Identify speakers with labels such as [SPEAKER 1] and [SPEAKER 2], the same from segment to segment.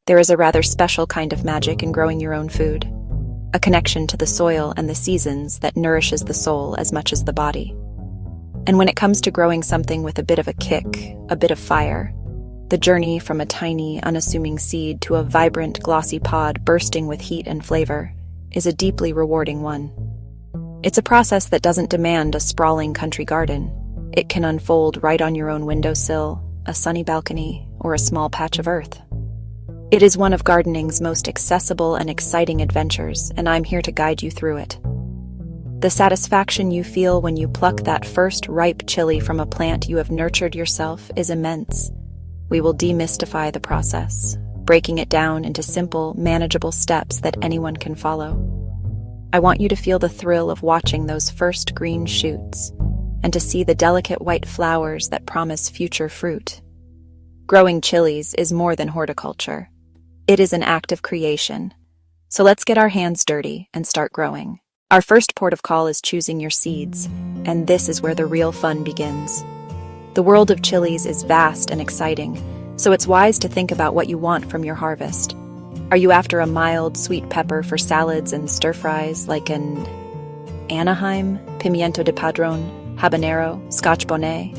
[SPEAKER 1] There is a rather special kind of magic in growing your own food, a connection to the soil and the seasons that nourishes the soul as much as the body. And when it comes to growing something with a bit of a kick, a bit of fire, the journey from a tiny, unassuming seed to a vibrant, glossy pod bursting with heat and flavor is a deeply rewarding one. It's a process that doesn't demand a sprawling country garden. It can unfold right on your own windowsill, a sunny balcony, or a small patch of earth. It is one of gardening's most accessible and exciting adventures, and I'm here to guide you through it. The satisfaction you feel when you pluck that first ripe chili from a plant you have nurtured yourself is immense. We will demystify the process, breaking it down into simple, manageable steps that anyone can follow. I want you to feel the thrill of watching those first green shoots and to see the delicate white flowers that promise future fruit. Growing chilies is more than horticulture. It is an act of creation. So let's get our hands dirty and start growing. Our first port of call is choosing your seeds, and this is where the real fun begins. The world of chilies is vast and exciting, so it's wise to think about what you want from your harvest. Are you after a mild, sweet pepper for salads and stir-fries like an Anaheim, pimiento de padrón, habanero, scotch bonnet?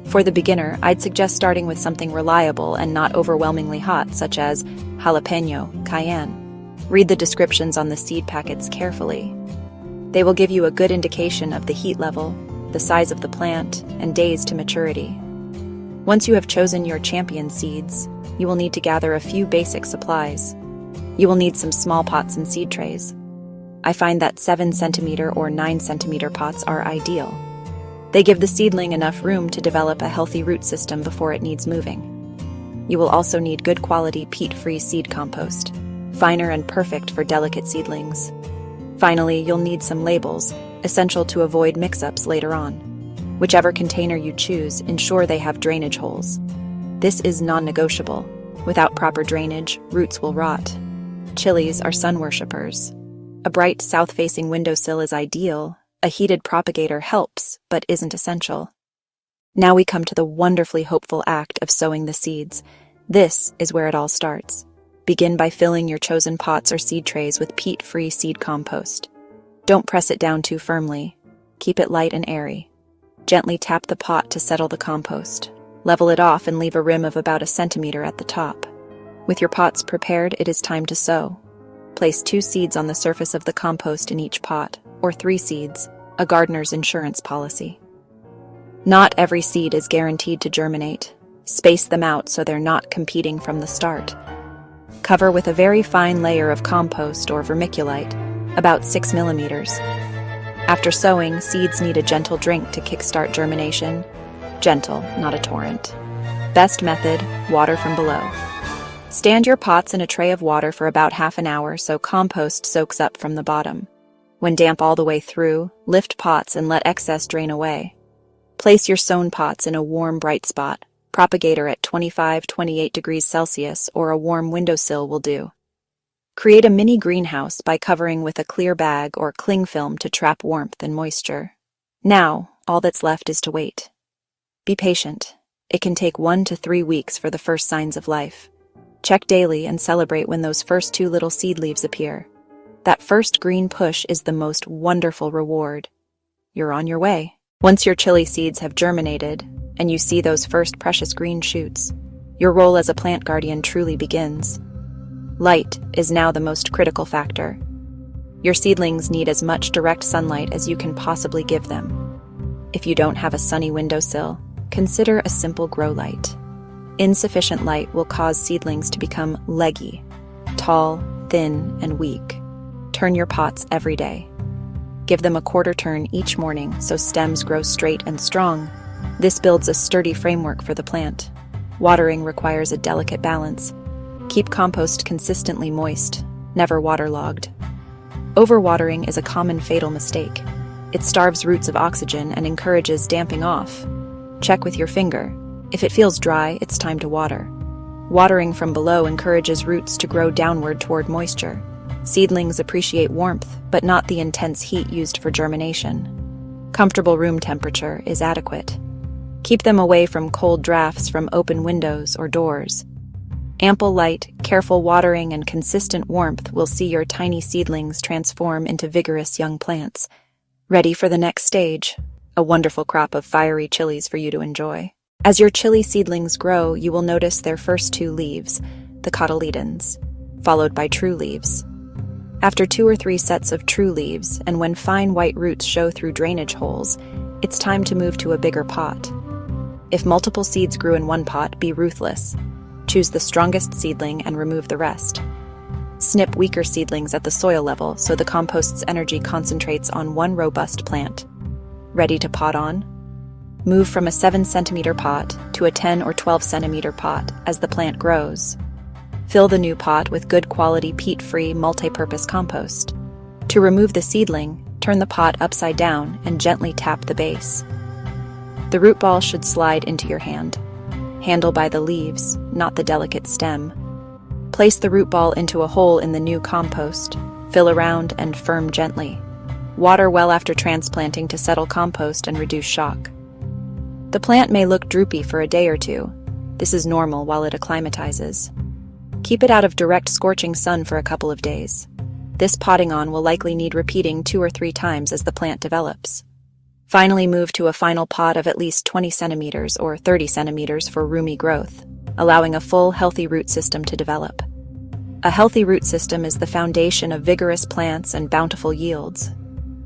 [SPEAKER 1] For the beginner, I'd suggest starting with something reliable and not overwhelmingly hot, such as jalapeno, cayenne. Read the descriptions on the seed packets carefully. They will give you a good indication of the heat level, the size of the plant, and days to maturity. Once you have chosen your champion seeds, you will need to gather a few basic supplies. You will need some small pots and seed trays. I find that 7 centimeter or 9 centimeter pots are ideal. They give the seedling enough room to develop a healthy root system before it needs moving. You will also need good quality peat-free seed compost, finer and perfect for delicate seedlings. Finally, you'll need some labels, essential to avoid mix-ups later on. Whichever container you choose, ensure they have drainage holes. This is non-negotiable. Without proper drainage, roots will rot. Chilies are sun worshippers. A bright south-facing windowsill is ideal. A heated propagator helps, but isn't essential. Now we come to the wonderfully hopeful act of sowing the seeds. This is where it all starts. Begin by filling your chosen pots or seed trays with peat-free seed compost. Don't press it down too firmly. Keep it light and airy. Gently tap the pot to settle the compost. Level it off and leave a rim of about 1 centimeter at the top. With your pots prepared, it is time to sow. Place 2 seeds on the surface of the compost in each pot, or 3 seeds, a gardener's insurance policy. Not every seed is guaranteed to germinate. Space them out so they're not competing from the start. Cover with a very fine layer of compost or vermiculite, about 6 millimeters. After sowing, seeds need a gentle drink to kickstart germination. Gentle, not a torrent. Best method, water from below. Stand your pots in a tray of water for about half an hour so compost soaks up from the bottom. When damp all the way through, lift pots and let excess drain away. Place your sown pots in a warm, bright spot. Propagator at 25-28 degrees Celsius or a warm windowsill will do. Create a mini greenhouse by covering with a clear bag or cling film to trap warmth and moisture. Now, all that's left is to wait. Be patient. It can take 1 to 3 weeks for the first signs of life. Check daily and celebrate when those first 2 little seed leaves appear. That first green push is the most wonderful reward. You're on your way. Once your chili seeds have germinated, and you see those first precious green shoots, your role as a plant guardian truly begins. Light is now the most critical factor. Your seedlings need as much direct sunlight as you can possibly give them. If you don't have a sunny windowsill, consider a simple grow light. Insufficient light will cause seedlings to become leggy, tall, thin, and weak. Turn your pots every day. Give them a quarter turn each morning so stems grow straight and strong. This builds a sturdy framework for the plant. Watering requires a delicate balance. Keep compost consistently moist, never waterlogged. Overwatering is a common fatal mistake. It starves roots of oxygen and encourages damping off. Check with your finger. If it feels dry, it's time to water. Watering from below encourages roots to grow downward toward moisture. Seedlings appreciate warmth, but not the intense heat used for germination. Comfortable room temperature is adequate. Keep them away from cold drafts from open windows or doors. Ample light, careful watering, and consistent warmth will see your tiny seedlings transform into vigorous young plants, ready for the next stage, a wonderful crop of fiery chilies for you to enjoy. As your chili seedlings grow, you will notice their first two leaves, the cotyledons, followed by true leaves. After 2 or 3 sets of true leaves, and when fine white roots show through drainage holes, it's time to move to a bigger pot. If multiple seeds grew in one pot, be ruthless. Choose the strongest seedling and remove the rest. Snip weaker seedlings at the soil level so the compost's energy concentrates on one robust plant. Ready to pot on? Move from a 7-centimeter pot to a 10 or 12-centimeter pot as the plant grows. Fill the new pot with good quality peat-free multi-purpose compost. To remove the seedling, turn the pot upside down and gently tap the base. The root ball should slide into your hand. Handle by the leaves, not the delicate stem. Place the root ball into a hole in the new compost. Fill around and firm gently. Water well after transplanting to settle compost and reduce shock. The plant may look droopy for a day or two. This is normal while it acclimatizes. Keep it out of direct scorching sun for a couple of days. This potting on will likely need repeating 2 or 3 times as the plant develops. Finally, move to a final pot of at least 20 centimeters or 30 centimeters for roomy growth, allowing a full, healthy root system to develop. A healthy root system is the foundation of vigorous plants and bountiful yields.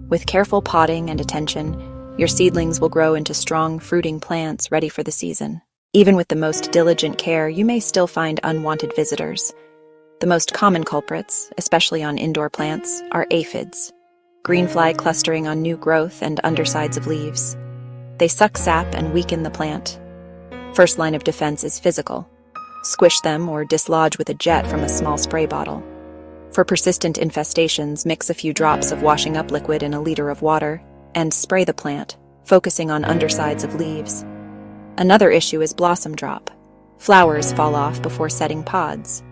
[SPEAKER 1] With careful potting and attention, your seedlings will grow into strong, fruiting plants ready for the season. Even with the most diligent care, you may still find unwanted visitors. The most common culprits, especially on indoor plants, are aphids, greenfly clustering on new growth and undersides of leaves. They suck sap and weaken the plant. First line of defense is physical. Squish them or dislodge with a jet from a small spray bottle. For persistent infestations, mix a few drops of washing up liquid in a liter of water and spray the plant, focusing on undersides of leaves. Another issue is blossom drop. Flowers fall off before setting pods.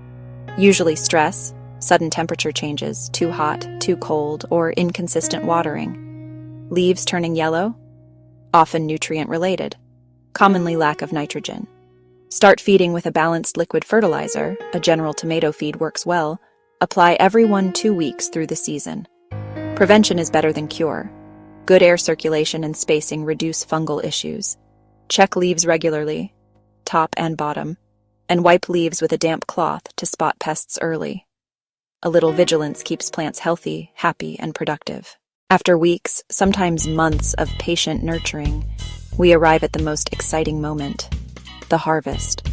[SPEAKER 1] Usually stress, sudden temperature changes, too hot, too cold, or inconsistent watering. Leaves turning yellow? Often nutrient-related. Commonly lack of nitrogen. Start feeding with a balanced liquid fertilizer. A general tomato feed works well. Apply every 1-2 weeks through the season. Prevention is better than cure. Good air circulation and spacing reduce fungal issues. Check leaves regularly, top and bottom, and wipe leaves with a damp cloth to spot pests early. A little vigilance keeps plants healthy, happy, and productive. After weeks, sometimes months of patient nurturing, we arrive at the most exciting moment, the harvest.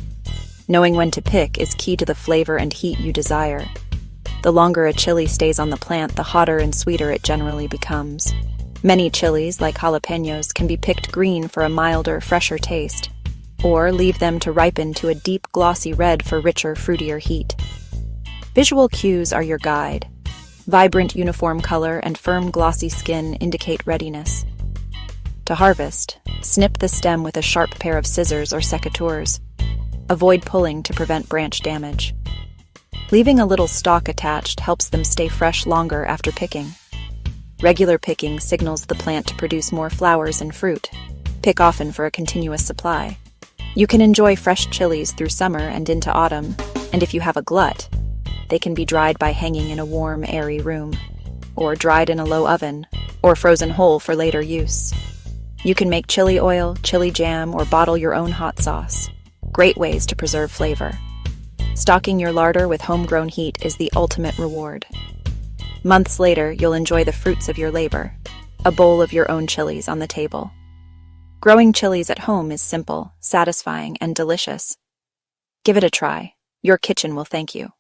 [SPEAKER 1] Knowing when to pick is key to the flavor and heat you desire. The longer a chili stays on the plant, the hotter and sweeter it generally becomes. Many chilies, like jalapenos, can be picked green for a milder, fresher taste, or leave them to ripen to a deep, glossy red for richer, fruitier heat. Visual cues are your guide. Vibrant, uniform color and firm, glossy skin indicate readiness. To harvest, snip the stem with a sharp pair of scissors or secateurs. Avoid pulling to prevent branch damage. Leaving a little stalk attached helps them stay fresh longer after picking. Regular picking signals the plant to produce more flowers and fruit. Pick often for a continuous supply. You can enjoy fresh chilies through summer and into autumn, and if you have a glut, they can be dried by hanging in a warm, airy room, or dried in a low oven, or frozen whole for later use. You can make chili oil, chili jam, or bottle your own hot sauce. Great ways to preserve flavor. Stocking your larder with homegrown heat is the ultimate reward. Months later, you'll enjoy the fruits of your labor, a bowl of your own chilies on the table. Growing chilies at home is simple, satisfying, and delicious. Give it a try. Your kitchen will thank you.